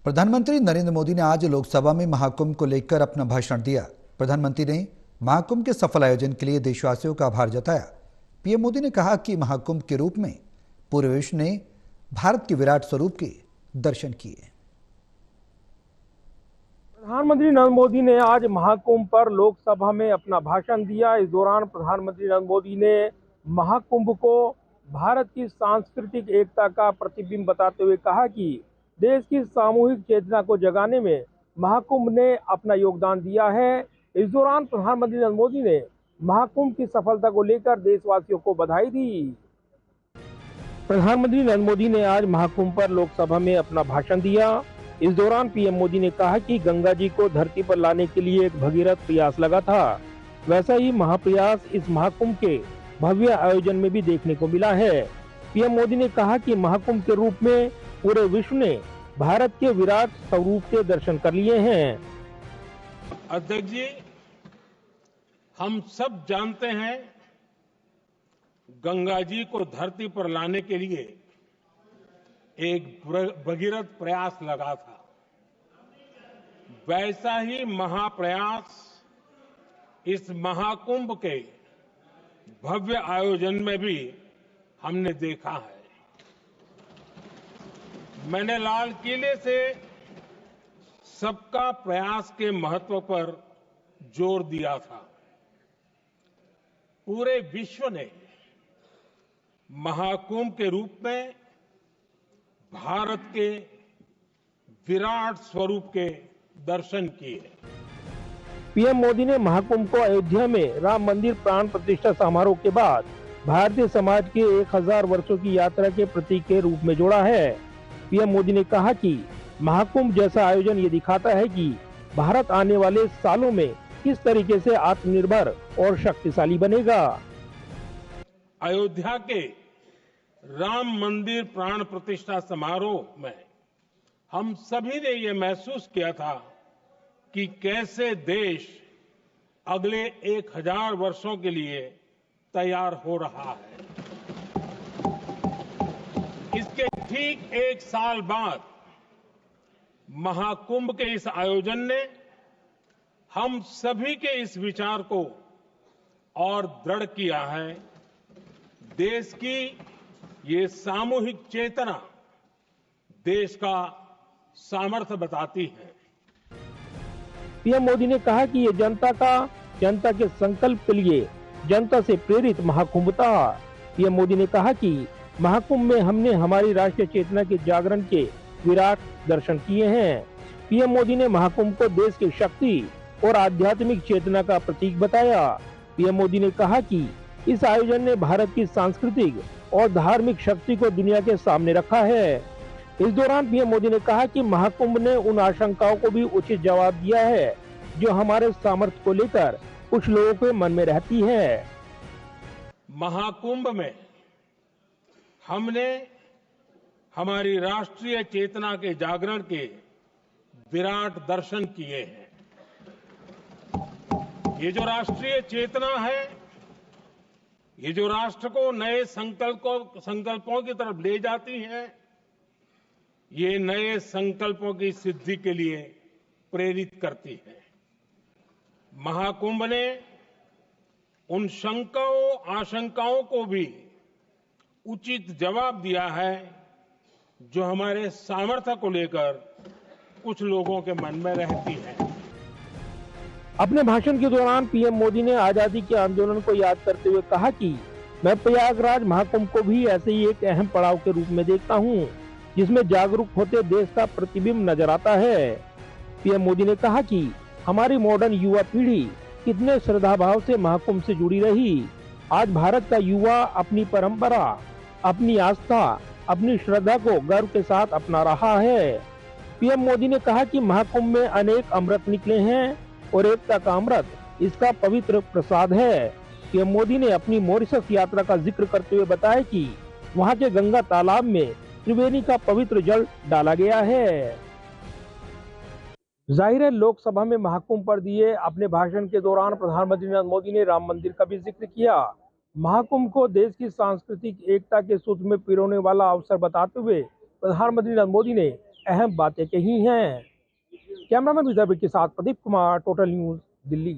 प्रधानमंत्री नरेंद्र मोदी ने आज लोकसभा में महाकुंभ को लेकर अपना भाषण दिया। प्रधानमंत्री ने महाकुंभ के सफल आयोजन के लिए देशवासियों का आभार जताया। पीएम मोदी ने कहा कि महाकुंभ के रूप में पूरे विश्व ने भारत के विराट स्वरूप के दर्शन किए। प्रधानमंत्री नरेंद्र मोदी ने आज महाकुंभ पर लोकसभा में अपना भाषण दिया। इस दौरान प्रधानमंत्री नरेंद्र मोदी ने महाकुंभ को भारत की सांस्कृतिक एकता का प्रतिबिंब बताते हुए कहा कि देश की सामूहिक चेतना को जगाने में महाकुंभ ने अपना योगदान दिया है। इस दौरान प्रधानमंत्री नरेंद्र मोदी ने महाकुंभ की सफलता को लेकर देशवासियों को बधाई दी। प्रधानमंत्री नरेंद्र मोदी ने आज महाकुंभ पर लोकसभा में अपना भाषण दिया। इस दौरान पीएम मोदी ने कहा कि गंगा जी को धरती पर लाने के लिए एक भगीरथ प्रयास लगा था। वैसा ही महाप्रयास इस महाकुंभ के भव्य आयोजन में भी देखने को मिला है। पीएम मोदी ने कहा कि महाकुंभ के रूप में पूरे विश्व ने भारत के विराट स्वरूप के दर्शन कर लिए हैं। अध्यक्ष जी, हम सब जानते हैं गंगा जी को धरती पर लाने के लिए एक भगीरथ प्रयास लगा था। वैसा ही महाप्रयास इस महाकुंभ के भव्य आयोजन में भी हमने देखा है। मैंने लाल किले से सबका प्रयास के महत्व पर जोर दिया था। पूरे विश्व ने महाकुंभ के रूप में भारत के विराट स्वरूप के दर्शन किए। पीएम मोदी ने महाकुंभ को अयोध्या में राम मंदिर प्राण प्रतिष्ठा समारोह के बाद भारतीय समाज के 1000 वर्षों की यात्रा के प्रतीक के रूप में जोड़ा है। पीएम मोदी ने कहा कि महाकुंभ जैसा आयोजन ये दिखाता है कि भारत आने वाले सालों में किस तरीके से आत्मनिर्भर और शक्तिशाली बनेगा। अयोध्या के राम मंदिर प्राण प्रतिष्ठा समारोह में हम सभी ने ये महसूस किया था कि कैसे देश अगले 1000 वर्षों के लिए तैयार हो रहा है। इसके ठीक 1 साल बाद महाकुंभ के इस आयोजन ने हम सभी के इस विचार को और दृढ़ किया है। देश की ये सामूहिक चेतना देश का सामर्थ्य बताती है। पीएम मोदी ने कहा कि ये जनता के संकल्प के लिए जनता से प्रेरित महाकुंभ था। पीएम मोदी ने कहा कि महाकुंभ में हमने हमारी राष्ट्रीय चेतना के जागरण के विराट दर्शन किए हैं। पीएम मोदी ने महाकुंभ को देश की शक्ति और आध्यात्मिक चेतना का प्रतीक बताया। पीएम मोदी ने कहा कि इस आयोजन ने भारत की सांस्कृतिक और धार्मिक शक्ति को दुनिया के सामने रखा है। इस दौरान पीएम मोदी ने कहा कि महाकुंभ ने उन आशंकाओं को भी उचित जवाब दिया है जो हमारे सामर्थ्य को लेकर कुछ लोगों के मन में रहती है। महाकुंभ में हमने हमारी राष्ट्रीय चेतना के जागरण के विराट दर्शन किए हैं। ये जो राष्ट्रीय चेतना है, ये जो राष्ट्र को नए संकल्पों की तरफ ले जाती है, ये नए संकल्पों की सिद्धि के लिए प्रेरित करती है। महाकुंभ ने उन शंकाओं आशंकाओं को भी उचित जवाब दिया है जो हमारे सामर्थ्य को लेकर कुछ लोगों के मन में रहती है। अपने भाषण के दौरान पीएम मोदी ने आजादी के आंदोलन को याद करते हुए कहा कि मैं प्रयागराज महाकुंभ को भी ऐसे ही एक अहम पड़ाव के रूप में देखता हूं, जिसमें जागरूक होते देश का प्रतिबिंब नजर आता है। पीएम मोदी ने कहा कि हमारी मॉडर्न युवा पीढ़ी कितने श्रद्धा भाव से महाकुंभ से जुड़ी रही। आज भारत का युवा अपनी परंपरा, अपनी आस्था, अपनी श्रद्धा को गर्व के साथ अपना रहा है। पीएम मोदी ने कहा कि महाकुंभ में अनेक अमृत निकले हैं और एकता का अमृत इसका पवित्र प्रसाद है। पीएम मोदी ने अपनी मॉरिशस यात्रा का जिक्र करते हुए बताया कि वहां के गंगा तालाब में त्रिवेणी का पवित्र जल डाला गया है। जाहिर है, लोकसभा में महाकुंभ पर दिए अपने भाषण के दौरान प्रधानमंत्री नरेंद्र मोदी ने राम मंदिर का भी जिक्र किया। महाकुंभ को देश की सांस्कृतिक एकता के सूत्र में पिरोने वाला अवसर बताते हुए प्रधानमंत्री नरेंद्र मोदी ने अहम बातें कही हैं। कैमरामैन विजय के साथ प्रदीप कुमार, टोटल न्यूज, दिल्ली।